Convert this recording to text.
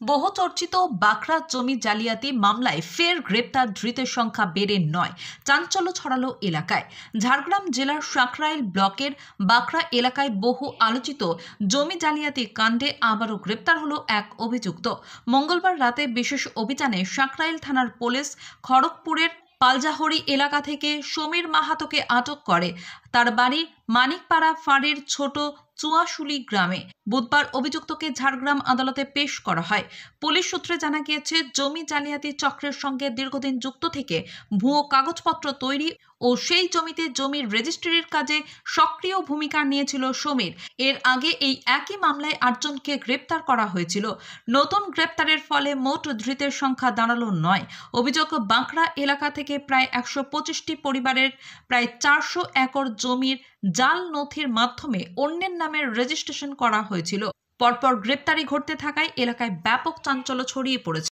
বহুচর্চিত বাঁকড়া জমি জালিয়াতি মামলায় ফের গ্রেপ্তার ধৃতের সংখ্যা বেড়ে ৯। চাঞ্চল্য ছড়ালো এলাকায়। ঝাড়গ্রাম জেলার সাঁকরাইল ব্লকের বাঁকড়া এলাকায় বহু আলোচিত জমি জালিয়াতি কাণ্ডে আবারও গ্রেপ্তার হলো এক অভিযুক্ত। মঙ্গলবার রাতে বিশেষ অভিযানে সাঁকরাইল থানার পুলিশ খড়গপুরের পালজাহরি এলাকা থেকে সমীর মাহাতোকে আটক করে। তার বাড়ি মানিকপাড়া ফাঁড়ির ছোট চুয়াশুলি গ্রামে। বুধবার অভিযুক্তকে ঝাড়গ্রাম আদালতে পেশ করা হয়। পুলিশ সূত্রে জানা গিয়েছে, জমি জালিয়াতি চক্রের সঙ্গে দীর্ঘদিন যুক্ত থেকে ভুয়ো কাগজপত্র তৈরি ও সেই জমিতে জমির রেজিস্ট্রির কাজে সক্রিয় ভূমিকা নিয়েছিল সমীর। এর আগে এই একই মামলায় ৮ জনকে গ্রেপ্তার করা হয়েছিল। নতুন গ্রেপ্তারের ফলে মোট ধৃতের সংখ্যা দাঁড়ালো ৯। অভিযোগ, বাঁকড়া এলাকা থেকে প্রায় ১২৫টি পরিবারের প্রায় ৪০০ একর জমির জাল নথির মাধ্যমে অন্যের নামে রেজিস্ট্রেশন করা হয়েছিল। পরপর গ্রেপ্তারি ঘটতে থাকায় এলাকায় ব্যাপক চাঞ্চল্য ছড়িয়ে পড়েছে।